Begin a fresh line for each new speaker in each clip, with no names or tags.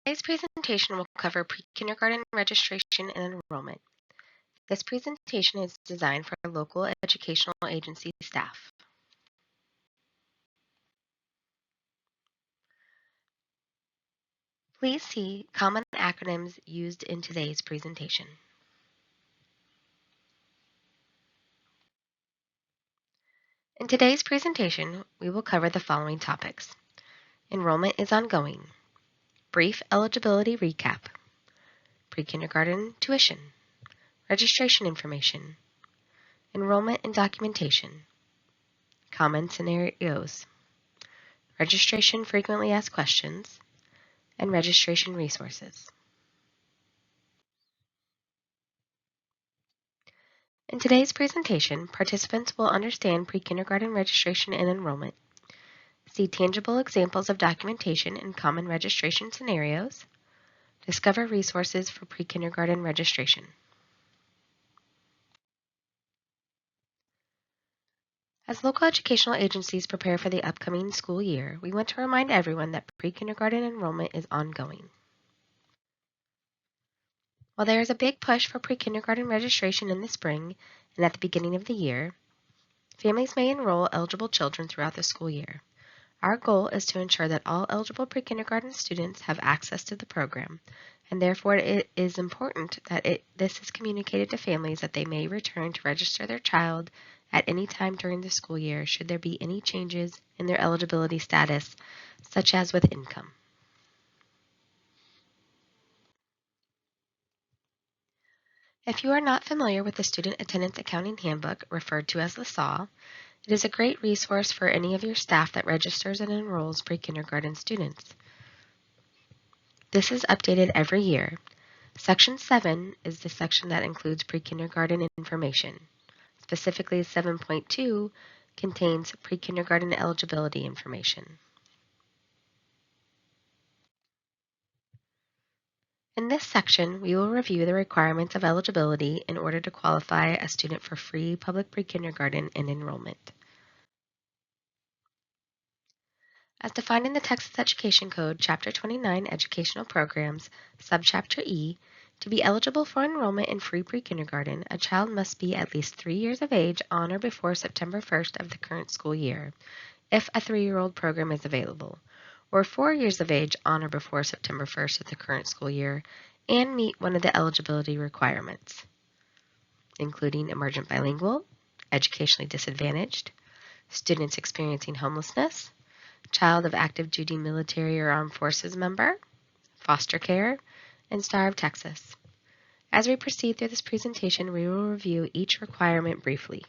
Today's presentation will cover pre-kindergarten registration and enrollment. This presentation is designed for local educational agency staff. Please see common acronyms used in today's presentation. In today's presentation, we will cover the following topics. Enrollment is ongoing. Brief eligibility recap. Pre-kindergarten tuition. Registration information. Enrollment and documentation. Common scenarios. Registration frequently asked questions. And registration resources. In today's presentation, participants will understand pre-kindergarten registration and enrollment, see tangible examples of documentation and common registration scenarios, discover resources for pre-kindergarten registration. As local educational agencies prepare for the upcoming school year, we want to remind everyone that pre-kindergarten enrollment is ongoing. While there is a big push for pre-kindergarten registration in the spring and at the beginning of the year, families may enroll eligible children throughout the school year. Our goal is to ensure that all eligible pre-kindergarten students have access to the program, and therefore it is important that this is communicated to families that they may return to register their child at any time during the school year should there be any changes in their eligibility status, such as with income. If you are not familiar with the Student Attendance Accounting Handbook, referred to as the SAW, it is a great resource for any of your staff that registers and enrolls pre-kindergarten students. This is updated every year. Section 7 is the section that includes pre-kindergarten information. Specifically, 7.2 contains pre-kindergarten eligibility information. In this section, we will review the requirements of eligibility in order to qualify a student for free public pre-kindergarten and enrollment. As defined in the Texas Education Code, Chapter 29, Educational Programs, Subchapter E, to be eligible for enrollment in free pre-kindergarten, a child must be at least 3 years of age on or before September 1st of the current school year, if a 3-year-old program is available, or 4 years of age on or before September 1st of the current school year, and meet one of the eligibility requirements, including emergent bilingual, educationally disadvantaged, students experiencing homelessness, child of active duty military or armed forces member, foster care, and Star of Texas. As we proceed through this presentation, we will review each requirement briefly.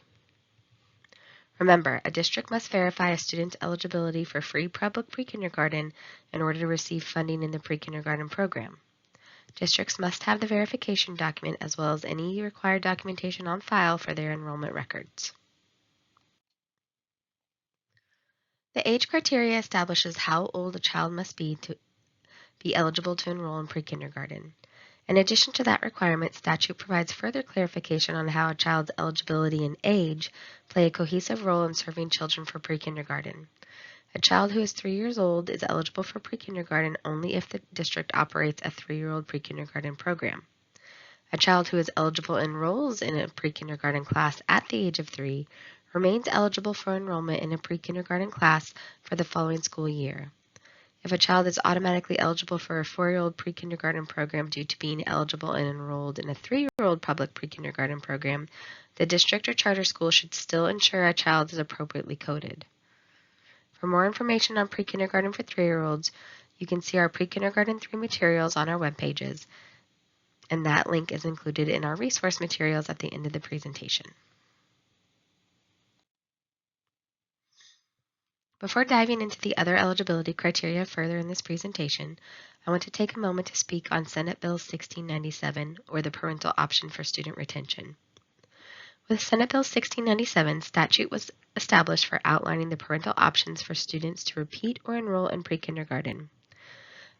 Remember, a district must verify a student's eligibility for free public pre-kindergarten in order to receive funding in the pre-kindergarten program. Districts must have the verification document as well as any required documentation on file for their enrollment records. The age criteria establishes how old a child must be to be eligible to enroll in pre-kindergarten. In addition to that requirement, statute provides further clarification on how a child's eligibility and age play a cohesive role in serving children for pre-kindergarten. A child who is 3 years old is eligible for pre-kindergarten only if the district operates a 3-year-old pre-kindergarten program. A child who is eligible enrolls in a pre-kindergarten class at the age of 3 remains eligible for enrollment in a pre-kindergarten class for the following school year. If a child is automatically eligible for a 4-year-old pre-kindergarten program due to being eligible and enrolled in a 3-year-old public pre-kindergarten program, the district or charter school should still ensure a child is appropriately coded. For more information on pre-kindergarten for 3-year-olds, you can see our pre-kindergarten 3 materials on our web pages, and that link is included in our resource materials at the end of the presentation. Before diving into the other eligibility criteria further in this presentation, I want to take a moment to speak on Senate Bill 1697, or the parental option for student retention. With Senate Bill 1697, statute was established for outlining the parental options for students to repeat or enroll in pre-kindergarten.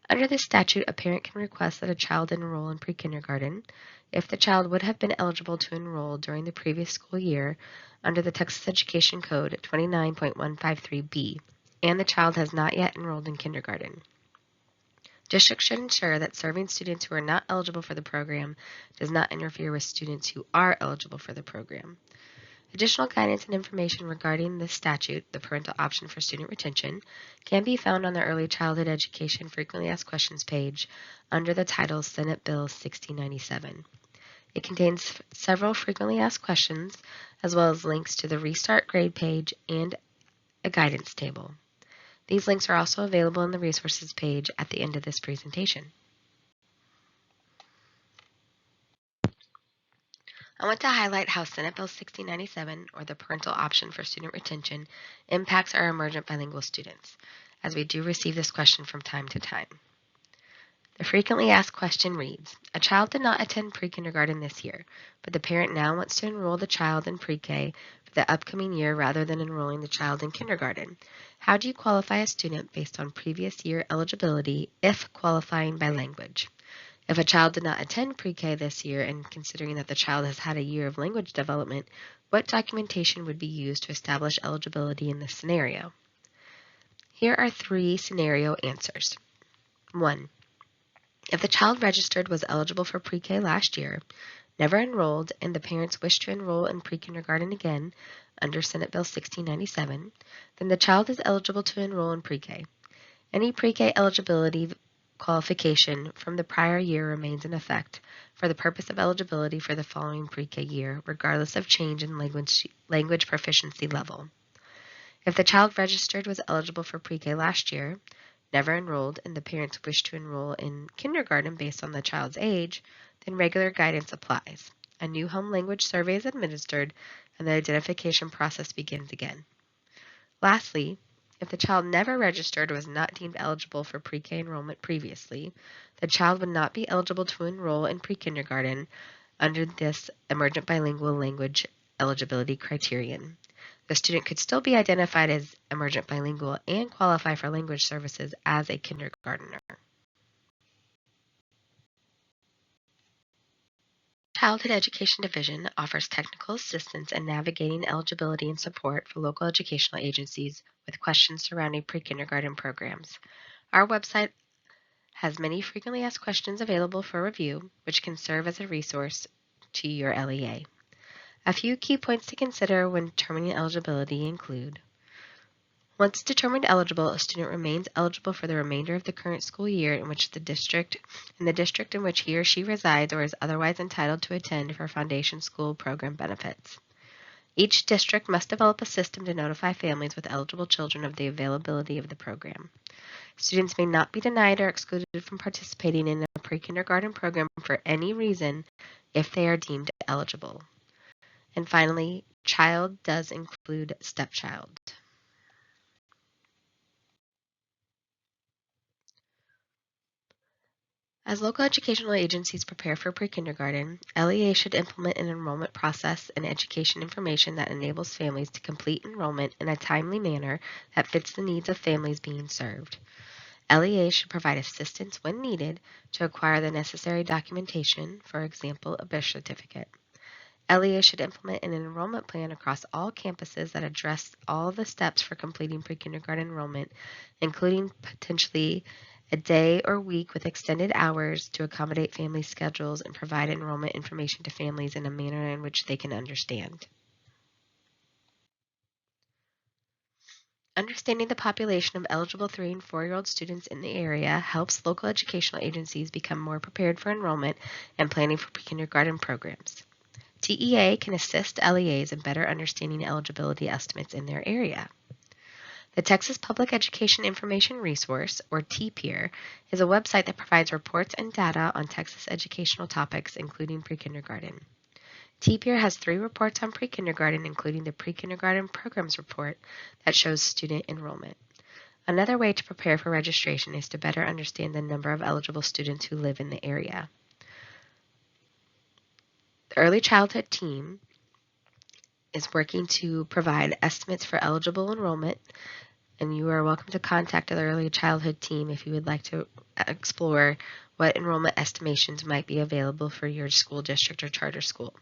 Under this statute, a parent can request that a child enroll in pre-kindergarten if the child would have been eligible to enroll during the previous school year under the Texas Education Code 29.153B, and the child has not yet enrolled in kindergarten. Districts should ensure that serving students who are not eligible for the program does not interfere with students who are eligible for the program. Additional guidance and information regarding this statute, the parental option for student retention, can be found on the Early Childhood Education Frequently Asked Questions page under the title Senate Bill 1697. It contains several frequently asked questions, as well as links to the Restart Grade page and a guidance table. These links are also available in the resources page at the end of this presentation. I want to highlight how Senate Bill 1697, or the parental option for student retention, impacts our emergent bilingual students, as we do receive this question from time to time. The frequently asked question reads, a child did not attend pre-kindergarten this year, but the parent now wants to enroll the child in pre-K for the upcoming year rather than enrolling the child in kindergarten. How do you qualify a student based on previous year eligibility if qualifying by language? If a child did not attend pre-K this year and considering that the child has had a year of language development, what documentation would be used to establish eligibility in this scenario? Here are 3 scenario answers. 1. If the child registered was eligible for pre-K last year, never enrolled, and the parents wish to enroll in pre-kindergarten again under Senate Bill 1697, then the child is eligible to enroll in pre-K. Any pre-K eligibility qualification from the prior year remains in effect for the purpose of eligibility for the following pre-K year, regardless of change in language proficiency level. If the child registered was eligible for pre-K last year, never enrolled, and the parents wish to enroll in kindergarten based on the child's age, then regular guidance applies. A new home language survey is administered, and the identification process begins again. Lastly, if the child never registered or was not deemed eligible for pre-K enrollment previously, the child would not be eligible to enroll in pre-kindergarten under this emergent bilingual language eligibility criterion. The student could still be identified as emergent bilingual and qualify for language services as a kindergartner. Childhood Education Division offers technical assistance in navigating eligibility and support for local educational agencies with questions surrounding pre-kindergarten programs. Our website has many frequently asked questions available for review, which can serve as a resource to your LEA. A few key points to consider when determining eligibility include: once determined eligible, a student remains eligible for the remainder of the current school year in the district in which he or she resides or is otherwise entitled to attend for foundation school program benefits. Each district must develop a system to notify families with eligible children of the availability of the program. Students may not be denied or excluded from participating in a pre-kindergarten program for any reason if they are deemed eligible. And finally, child does include stepchild. As local educational agencies prepare for pre-kindergarten, LEA should implement an enrollment process and education information that enables families to complete enrollment in a timely manner that fits the needs of families being served. LEA should provide assistance when needed to acquire the necessary documentation, for example, a birth certificate. LEA should implement an enrollment plan across all campuses that address all the steps for completing pre-kindergarten enrollment, including potentially a day or week with extended hours to accommodate family schedules and provide enrollment information to families in a manner in which they can understand. Understanding the population of eligible 3- and 4-year-old students in the area helps local educational agencies become more prepared for enrollment and planning for pre-kindergarten programs. TEA can assist LEAs in better understanding eligibility estimates in their area. The Texas Public Education Information Resource, or TPER, is a website that provides reports and data on Texas educational topics, including pre-kindergarten. TPER has 3 reports on pre-kindergarten, including the Pre-Kindergarten Programs Report that shows student enrollment. Another way to prepare for registration is to better understand the number of eligible students who live in the area. The Early Childhood team is working to provide estimates for eligible enrollment, and you are welcome to contact the Early Childhood team if you would like to explore what enrollment estimations might be available for your school district or charter school.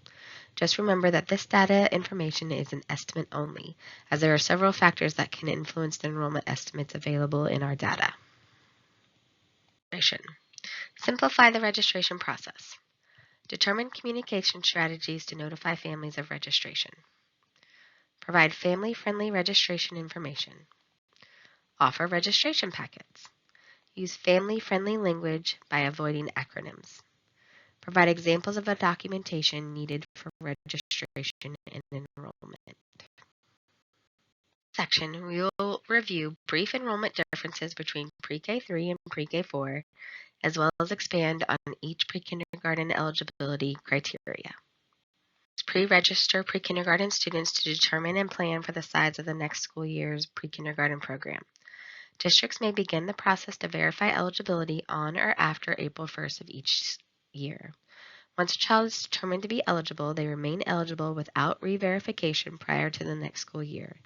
Just remember that this data information is an estimate only, as there are several factors that can influence the enrollment estimates available in our data. registration. Simplify the registration process. Determine communication strategies to notify families of registration. Provide family-friendly registration information. Offer registration packets. Use family-friendly language by avoiding acronyms. Provide examples of the documentation needed for registration and enrollment. Section, we will review brief enrollment differences between Pre-K 3 and Pre-K 4, as well as expand on each pre-kindergarten eligibility criteria. Pre-register pre-kindergarten students to determine and plan for the size of the next school year's pre-kindergarten program. Districts may begin the process to verify eligibility on or after April 1st of each year. Once a child is determined to be eligible, they remain eligible without re-verification prior to the next school year.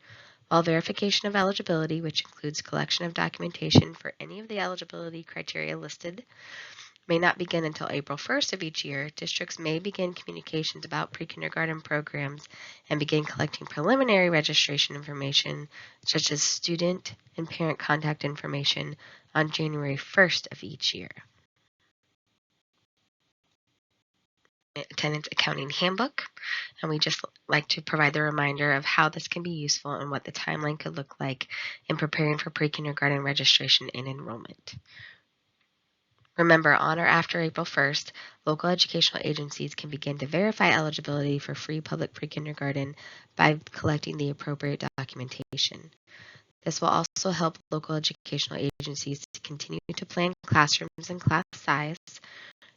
While verification of eligibility, which includes collection of documentation for any of the eligibility criteria listed, may not begin until April 1st of each year, districts may begin communications about pre-kindergarten programs and begin collecting preliminary registration information, such as student and parent contact information, on January 1st of each year. Attendance Accounting Handbook, and we just like to provide the reminder of how this can be useful and what the timeline could look like in preparing for pre-kindergarten registration and enrollment. Remember, on or after April 1st, local educational agencies can begin to verify eligibility for free public pre-kindergarten by collecting the appropriate documentation. This will also help local educational agencies to continue to plan classrooms and class size,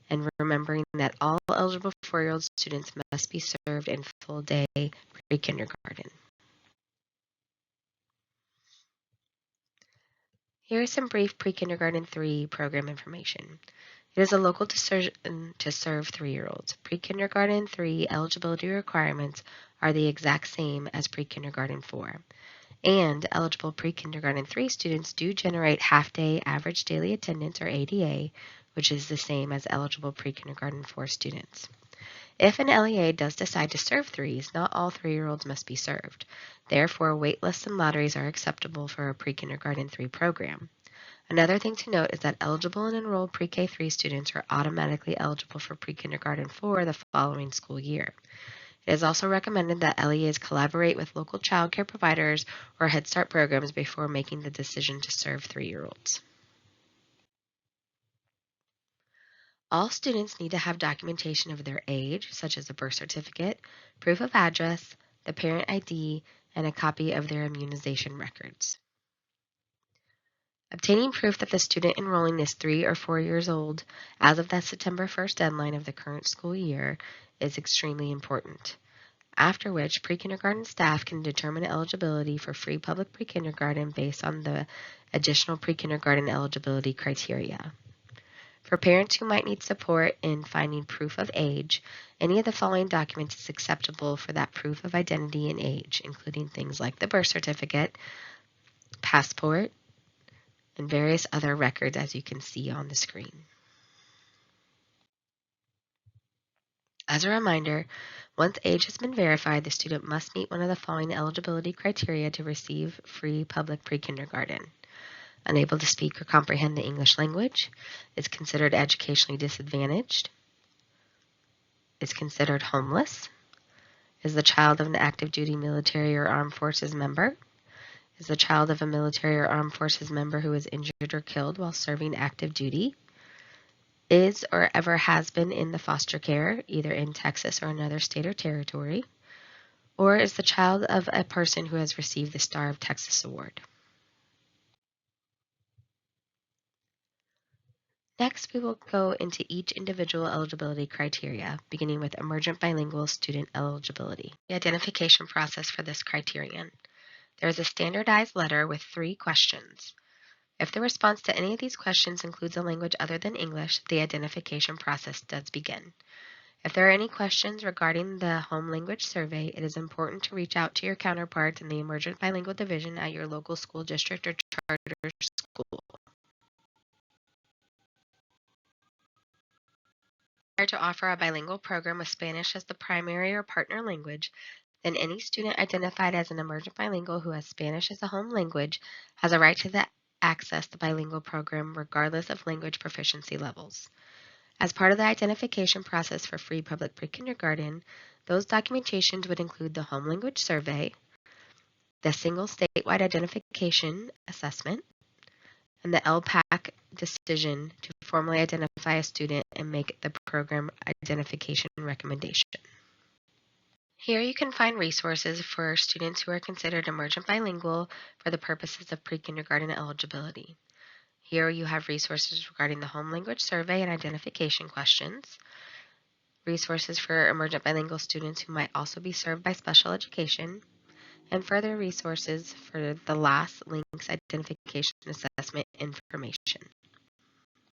and remembering that all eligible 4-year-old students must be served in full-day pre-kindergarten. Here is some brief Pre-Kindergarten 3 program information. It is a local decision to serve 3-year-olds. Pre-Kindergarten 3 eligibility requirements are the exact same as Pre-Kindergarten 4. And eligible Pre-Kindergarten 3 students do generate half-day average daily attendance, or ADA, which is the same as eligible Pre-Kindergarten 4 students. If an LEA does decide to serve 3s, not all 3-year-olds must be served. Therefore, wait lists and lotteries are acceptable for a Pre-Kindergarten 3 program. Another thing to note is that eligible and enrolled Pre-K 3 students are automatically eligible for Pre-Kindergarten 4 the following school year. It is also recommended that LEAs collaborate with local child care providers or Head Start programs before making the decision to serve 3-year-olds. All students need to have documentation of their age, such as a birth certificate, proof of address, the parent ID, and a copy of their immunization records. Obtaining proof that the student enrolling is 3 or 4 years old as of that September 1st deadline of the current school year is extremely important, after which pre-kindergarten staff can determine eligibility for free public pre-kindergarten based on the additional pre-kindergarten eligibility criteria. For parents who might need support in finding proof of age, any of the following documents is acceptable for that proof of identity and age, including things like the birth certificate, passport, and various other records, as you can see on the screen. As a reminder, once age has been verified, the student must meet one of the following eligibility criteria to receive free public pre-kindergarten. Unable to speak or comprehend the English language, is considered educationally disadvantaged, is considered homeless, is the child of an active duty military or armed forces member, is the child of a military or armed forces member who was injured or killed while serving active duty, is or ever has been in the foster care, either in Texas or another state or territory, or is the child of a person who has received the Star of Texas Award. Next, we will go into each individual eligibility criteria, beginning with emergent bilingual student eligibility. The identification process for this criterion. There is a standardized letter with 3 questions. If the response to any of these questions includes a language other than English, the identification process does begin. If there are any questions regarding the home language survey, it is important to reach out to your counterparts in the Emergent Bilingual Division at your local school district or charter school. To offer a bilingual program with Spanish as the primary or partner language, then any student identified as an emergent bilingual who has Spanish as a home language has a right to the access the bilingual program regardless of language proficiency levels. As part of the identification process for free public pre-kindergarten, those documentations would include the home language survey, the single statewide identification assessment, and the LPAC decision to formally identify a student and make the program identification recommendation. Here you can find resources for students who are considered emergent bilingual for the purposes of pre-kindergarten eligibility. Here you have resources regarding the home language survey and identification questions, resources for emergent bilingual students who might also be served by special education, and further resources for the last links identification assessment information.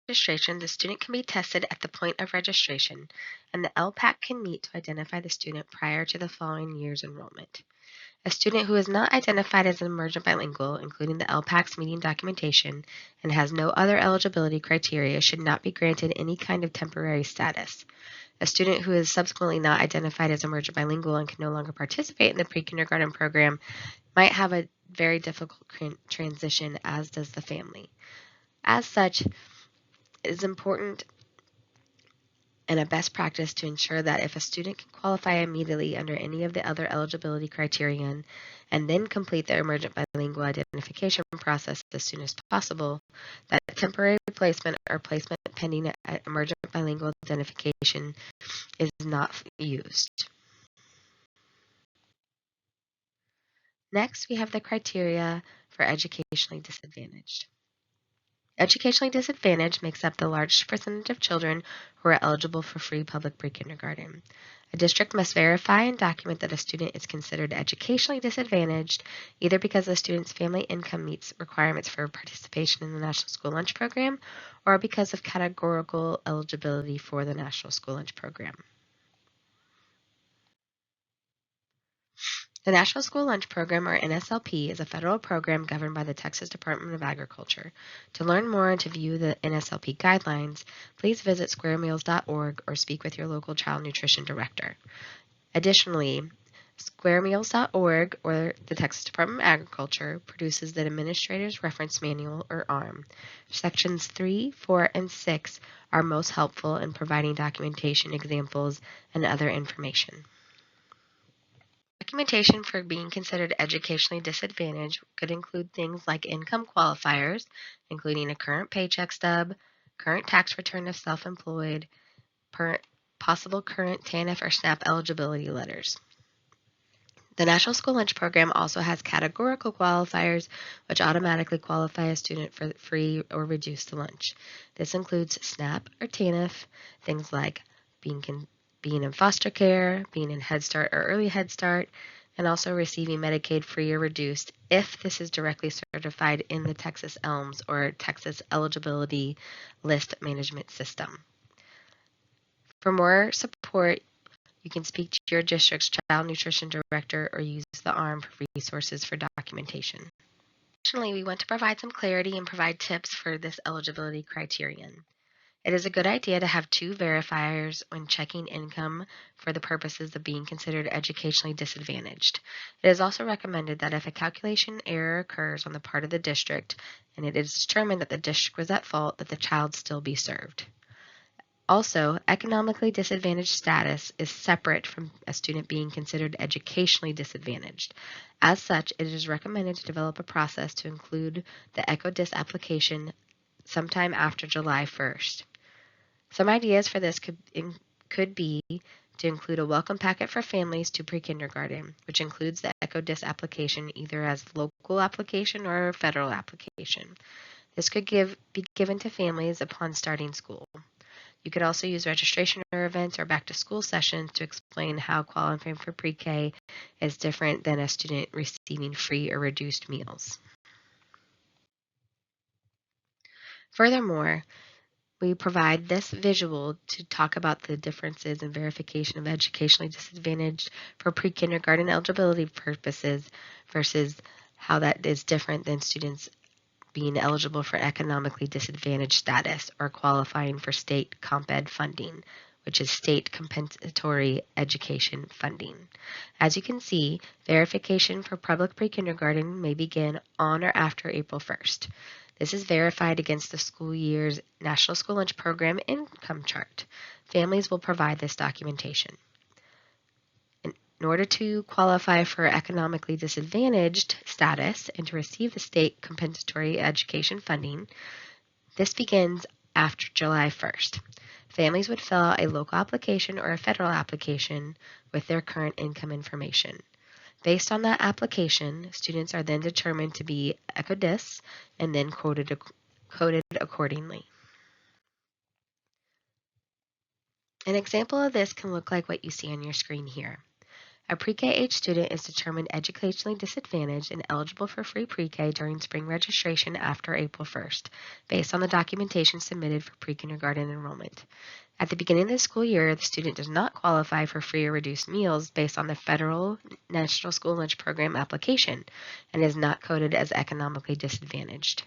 Registration, the student can be tested at the point of registration, and the LPAC can meet to identify the student prior to the following year's enrollment. A student who is not identified as an emergent bilingual, including the LPAC's meeting documentation, and has no other eligibility criteria should not be granted any kind of temporary status. A student who is subsequently not identified as emergent bilingual and can no longer participate in the pre-kindergarten program might have a very difficult transition, as does the family. As such, it is important and a best practice to ensure that if a student can qualify immediately under any of the other eligibility criterion and then complete the emergent bilingual identification process as soon as possible, that temporary placement or placement pending emergent bilingual identification is not used. Next, we have the criteria for educationally disadvantaged. Educationally disadvantaged makes up the largest percentage of children who are eligible for free public pre-kindergarten. A district must verify and document that a student is considered educationally disadvantaged, either because the student's family income meets requirements for participation in the National School Lunch Program, or because of categorical eligibility for the National School Lunch Program. The National School Lunch Program, or NSLP, is a federal program governed by the Texas Department of Agriculture. To learn more and to view the NSLP guidelines, please visit squaremeals.org or speak with your local child nutrition director. Additionally, squaremeals.org, or the Texas Department of Agriculture, produces the Administrator's Reference Manual, or ARM. Sections 3, 4, and 6 are most helpful in providing documentation, examples, and other information. Documentation for being considered educationally disadvantaged could include things like income qualifiers, including a current paycheck stub, current tax return if self-employed, possible current TANF or SNAP eligibility letters. The National School Lunch Program also has categorical qualifiers, which automatically qualify a student for free or reduced lunch. This includes SNAP or TANF, things like being in foster care, being in Head Start or Early Head Start, and also receiving Medicaid free or reduced if this is directly certified in the Texas ELMS, or Texas Eligibility List Management System. For more support, you can speak to your district's child nutrition director or use the ARM for resources for documentation. Additionally, we want to provide some clarity and provide tips for this eligibility criterion. It is a good idea to have two verifiers when checking income for the purposes of being considered educationally disadvantaged. It is also recommended that if a calculation error occurs on the part of the district and it is determined that the district was at fault, that the child still be served. Also, economically disadvantaged status is separate from a student being considered educationally disadvantaged. As such, it is recommended to develop a process to include the ECHO-DIS application sometime after July 1st. Some ideas for this could be to include a welcome packet for families to pre-kindergarten, which includes the ECHO-DIS application either as local application or federal application. This could be given to families upon starting school. You could also use registration or events or back-to-school sessions to explain how qualifying for pre-K is different than a student receiving free or reduced meals. Furthermore, we provide this visual to talk about the differences in verification of educationally disadvantaged for pre-kindergarten eligibility purposes versus how that is different than students being eligible for economically disadvantaged status or qualifying for state comp ed funding, which is state compensatory education funding. As you can see, verification for public pre-kindergarten may begin on or after April 1st. This is verified against the school year's National School Lunch Program income chart. Families will provide this documentation. In order to qualify for economically disadvantaged status and to receive the state compensatory education funding, this begins after July 1st. Families would fill out a local application or a federal application with their current income information. Based on that application, students are then determined to be ECODIS and then coded accordingly. An example of this can look like what you see on your screen here. A pre-K age student is determined educationally disadvantaged and eligible for free pre-K during spring registration after April 1st, based on the documentation submitted for pre-kindergarten enrollment. At the beginning of the school year, the student does not qualify for free or reduced meals based on the federal National School Lunch Program application and is not coded as economically disadvantaged.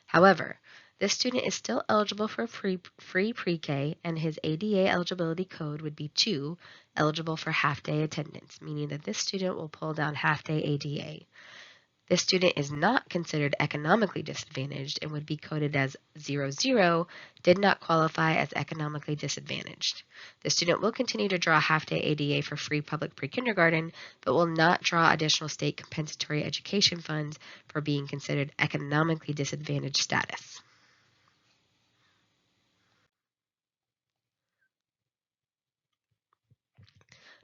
However, this student is still eligible for free pre-K, and his ADA eligibility code would be 2, eligible for half-day attendance, meaning that this student will pull down half-day ADA. This student is not considered economically disadvantaged and would be coded as 00, did not qualify as economically disadvantaged. The student will continue to draw half-day ADA for free public pre-kindergarten, but will not draw additional state compensatory education funds for being considered economically disadvantaged status.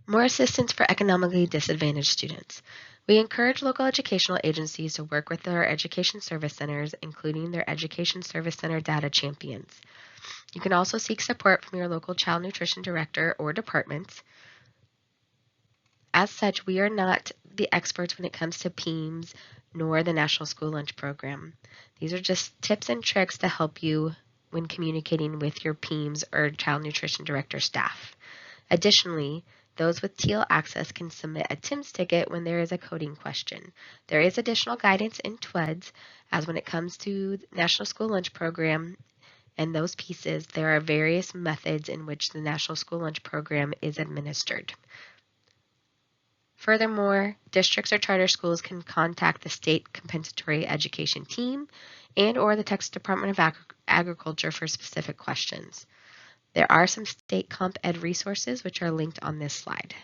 More assistance for economically disadvantaged students. We encourage local educational agencies to work with their education service centers, including their education service center data champions. You can also seek support from your local child nutrition director or departments. As such, we are not the experts when it comes to PEEMS nor the National School Lunch Program. These are just tips and tricks to help you when communicating with your PEEMS or child nutrition director staff. Additionally, those with teal access can submit a TIMS ticket when there is a coding question. There is additional guidance in TWEDS, as when it comes to National School Lunch Program and those pieces, there are various methods in which the National School Lunch Program is administered. Furthermore, districts or charter schools can contact the State Compensatory Education Team and or the Texas Department of Agriculture for specific questions. There are some state comp ed resources which are linked on this slide.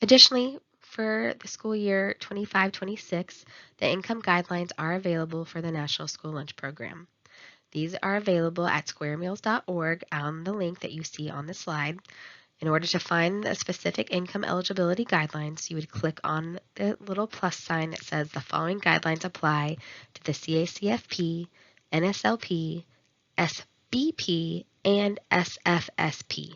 Additionally, for the school year 25-26, the income guidelines are available for the National School Lunch Program. These are available at squaremeals.org on the link that you see on the slide. In order to find a specific income eligibility guidelines, you would click on the little plus sign that says the following guidelines apply to the CACFP, NSLP, SBP, and SFSP.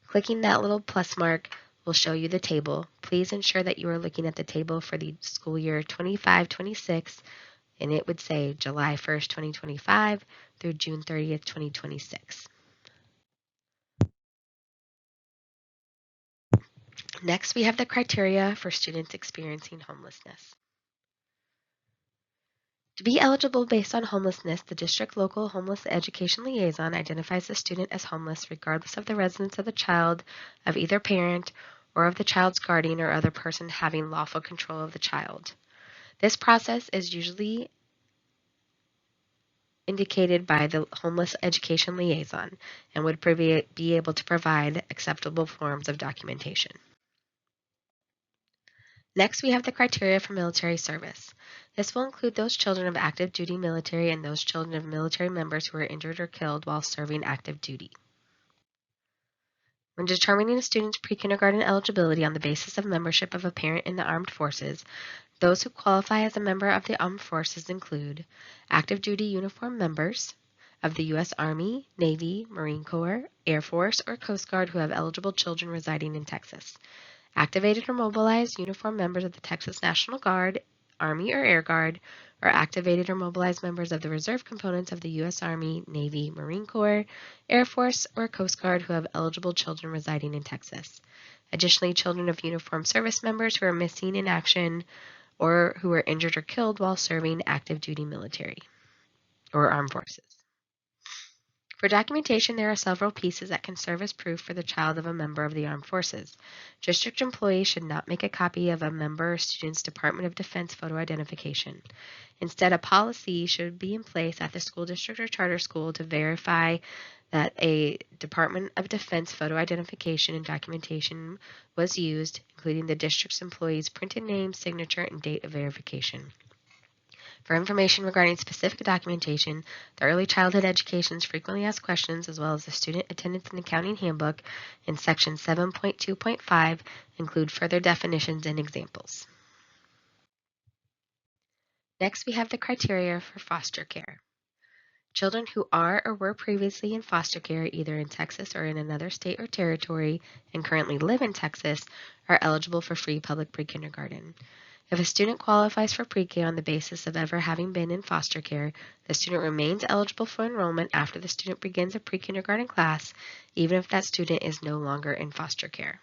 Clicking that little plus mark will show you the table. Please ensure that you are looking at the table for the school year 25-26, and it would say July 1st, 2025 through June 30th, 2026. Next, we have the criteria for students experiencing homelessness. To be eligible based on homelessness, the district local homeless education liaison identifies the student as homeless regardless of the residence of the child, of either parent, or of the child's guardian or other person having lawful control of the child. This process is usually indicated by the homeless education liaison and would be able to provide acceptable forms of documentation. Next, we have the criteria for military service. This will include those children of active duty military and those children of military members who are injured or killed while serving active duty. When determining a student's pre-kindergarten eligibility on the basis of membership of a parent in the armed forces, those who qualify as a member of the armed forces include active duty uniform members of the U.S. Army, Navy, Marine Corps, Air Force, or Coast Guard who have eligible children residing in Texas. Activated or mobilized uniformed members of the Texas National Guard, Army or Air Guard, or activated or mobilized members of the reserve components of the U.S. Army, Navy, Marine Corps, Air Force, or Coast Guard who have eligible children residing in Texas. Additionally, children of uniformed service members who are missing in action or who are injured or killed while serving active duty military or armed forces. For documentation, there are several pieces that can serve as proof for the child of a member of the armed forces. District employees should not make a copy of a member or student's Department of Defense photo identification. Instead, a policy should be in place at the school district or charter school to verify that a Department of Defense photo identification and documentation was used, including the district's employee's printed name, signature, and date of verification. For information regarding specific documentation, the Early Childhood Education's Frequently Asked Questions, as well as the Student Attendance and Accounting Handbook in Section 7.2.5 include further definitions and examples. Next, we have the criteria for foster care. Children who are or were previously in foster care, either in Texas or in another state or territory, and currently live in Texas, are eligible for free public pre-kindergarten. If a student qualifies for pre-K on the basis of ever having been in foster care, the student remains eligible for enrollment after the student begins a pre-kindergarten class, even if that student is no longer in foster care.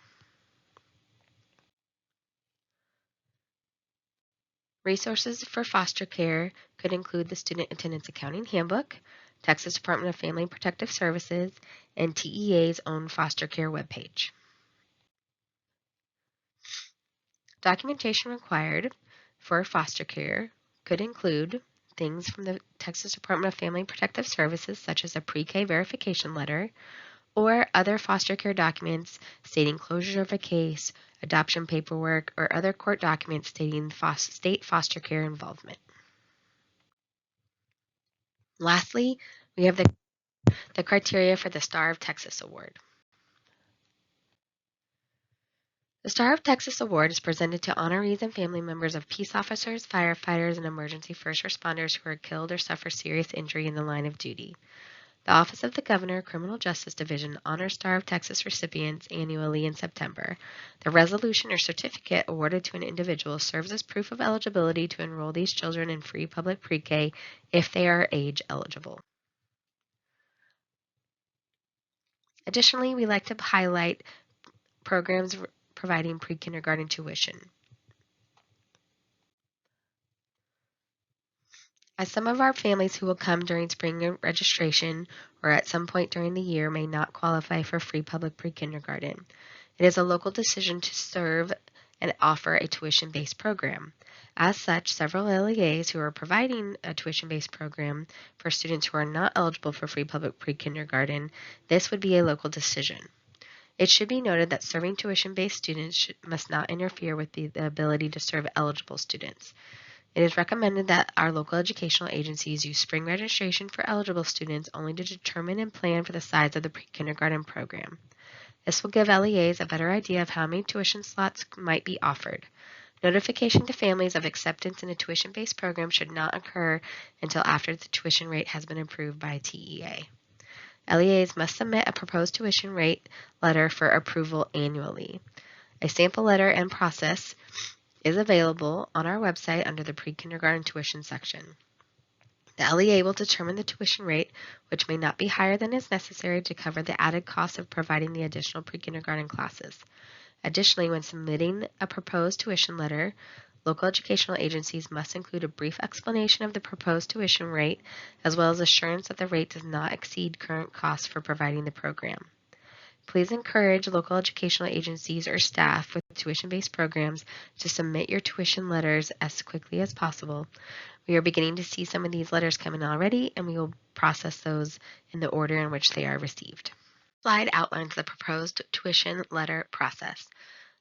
Resources for foster care could include the Student Attendance Accounting Handbook, Texas Department of Family and Protective Services, and TEA's own foster care webpage. Documentation required for foster care could include things from the Texas Department of Family and Protective Services, such as a pre-K verification letter, or other foster care documents stating closure of a case, adoption paperwork, or other court documents stating state foster care involvement. Lastly, we have the criteria for the Star of Texas Award. The Star of Texas Award is presented to honorees and family members of peace officers, firefighters, and emergency first responders who are killed or suffer serious injury in the line of duty. The Office of the Governor Criminal Justice Division honors Star of Texas recipients annually in September. The resolution or certificate awarded to an individual serves as proof of eligibility to enroll these children in free public pre-K if they are age eligible. Additionally, we like to highlight programs providing pre-kindergarten tuition. As some of our families who will come during spring registration or at some point during the year may not qualify for free public pre-kindergarten, it is a local decision to serve and offer a tuition-based program. As such, several LEAs who are providing a tuition-based program for students who are not eligible for free public pre-kindergarten, this would be a local decision. It should be noted that serving tuition-based students must not interfere with the ability to serve eligible students. It is recommended that our local educational agencies use spring registration for eligible students only to determine and plan for the size of the pre-kindergarten program. This will give LEAs a better idea of how many tuition slots might be offered. Notification to families of acceptance in a tuition-based program should not occur until after the tuition rate has been approved by TEA. LEAs must submit a proposed tuition rate letter for approval annually. A sample letter and process is available on our website under the pre-kindergarten tuition section. The LEA will determine the tuition rate, which may not be higher than is necessary to cover the added cost of providing the additional pre-kindergarten classes. Additionally, when submitting a proposed tuition letter, local educational agencies must include a brief explanation of the proposed tuition rate, as well as assurance that the rate does not exceed current costs for providing the program. Please encourage local educational agencies or staff with tuition-based programs to submit your tuition letters as quickly as possible. We are beginning to see some of these letters come in already, and we will process those in the order in which they are received. This slide outlines the proposed tuition letter process.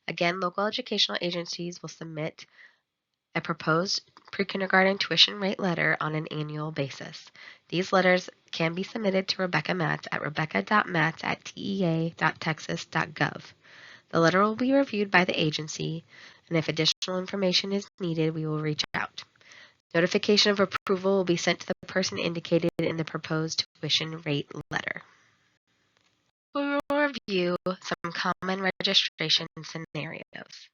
Again, local educational agencies will submit a proposed pre-kindergarten tuition rate letter on an annual basis. These letters can be submitted to Rebecca Matz at rebecca.matz@tea.texas.gov. The letter will be reviewed by the agency, and if additional information is needed, we will reach out. Notification of approval will be sent to the person indicated in the proposed tuition rate letter. We will review some common registration scenarios.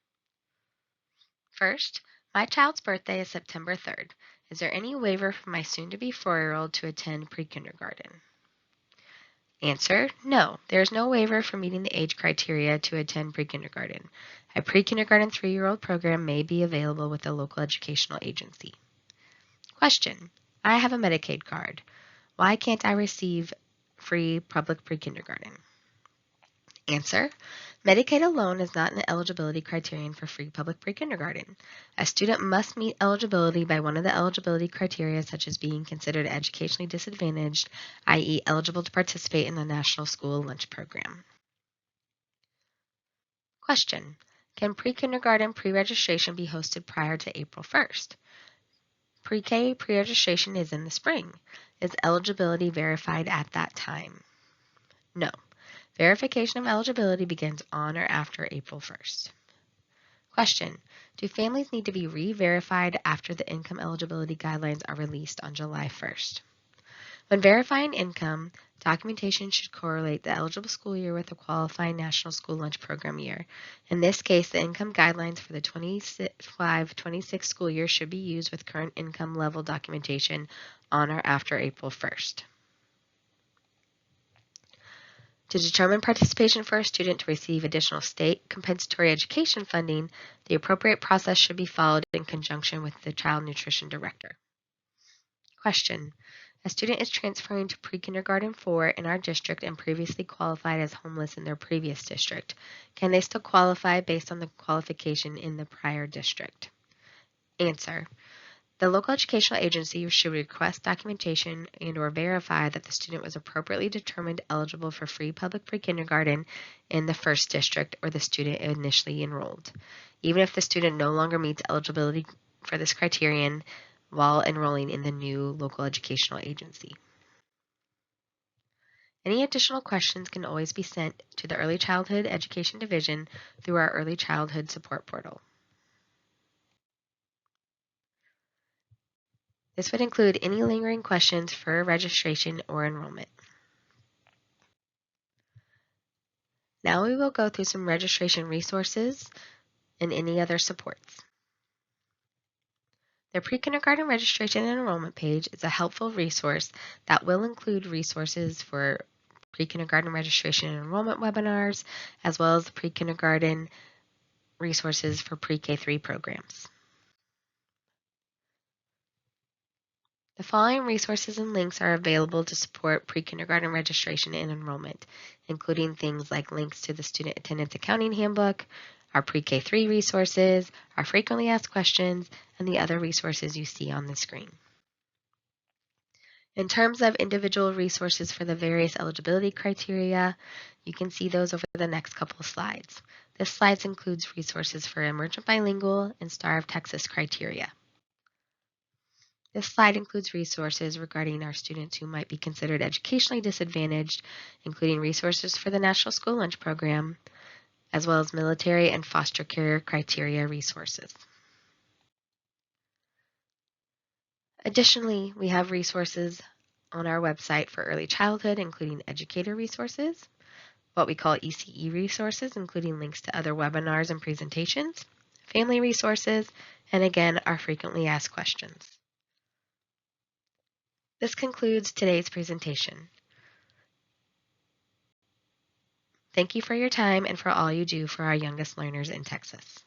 First, my child's birthday is September 3rd. Is there any waiver for my soon-to-be 4-year-old to attend pre-kindergarten? Answer, no. There is no waiver for meeting the age criteria to attend pre-kindergarten. A pre-kindergarten 3-year-old program may be available with a local educational agency. Question, I have a Medicaid card. Why can't I receive free public pre-kindergarten? Answer: Medicaid alone is not an eligibility criterion for free public pre-kindergarten. A student must meet eligibility by one of the eligibility criteria, such as being considered educationally disadvantaged, i.e. eligible to participate in the National School Lunch Program. Question: Can pre-kindergarten pre-registration be hosted prior to April 1st? Pre-K pre-registration is in the spring. Is eligibility verified at that time? No. Verification of eligibility begins on or after April 1st. Question: Do families need to be re-verified after the income eligibility guidelines are released on July 1st? When verifying income, documentation should correlate the eligible school year with the qualifying National School Lunch Program year. In this case, the income guidelines for the 25-26 school year should be used with current income level documentation on or after April 1st. To determine participation for a student to receive additional state compensatory education funding, the appropriate process should be followed in conjunction with the child nutrition director. Question: A student is transferring to pre-kindergarten 4 in our district and previously qualified as homeless in their previous district. Can they still qualify based on the qualification in the prior district? Answer: The local educational agency should request documentation and/or verify that the student was appropriately determined eligible for free public pre-kindergarten in the first district or the student initially enrolled, even if the student no longer meets eligibility for this criterion while enrolling in the new local educational agency. Any additional questions can always be sent to the Early Childhood Education Division through our Early Childhood Support Portal. This would include any lingering questions for registration or enrollment. Now we will go through some registration resources and any other supports. The pre-kindergarten registration and enrollment page is a helpful resource that will include resources for pre-kindergarten registration and enrollment webinars, as well as the pre-kindergarten resources for pre-K3 programs. The following resources and links are available to support pre-kindergarten registration and enrollment, including things like links to the Student Attendance Accounting Handbook, our pre-K3 resources, our frequently asked questions, and the other resources you see on the screen. In terms of individual resources for the various eligibility criteria, you can see those over the next couple of slides. This slide includes resources for emergent bilingual and Star of Texas criteria. This slide includes resources regarding our students who might be considered educationally disadvantaged, including resources for the National School Lunch Program, as well as military and foster care criteria resources. Additionally, we have resources on our website for early childhood, including educator resources, what we call ECE resources, including links to other webinars and presentations, family resources, and again, our frequently asked questions. This concludes today's presentation. Thank you for your time and for all you do for our youngest learners in Texas.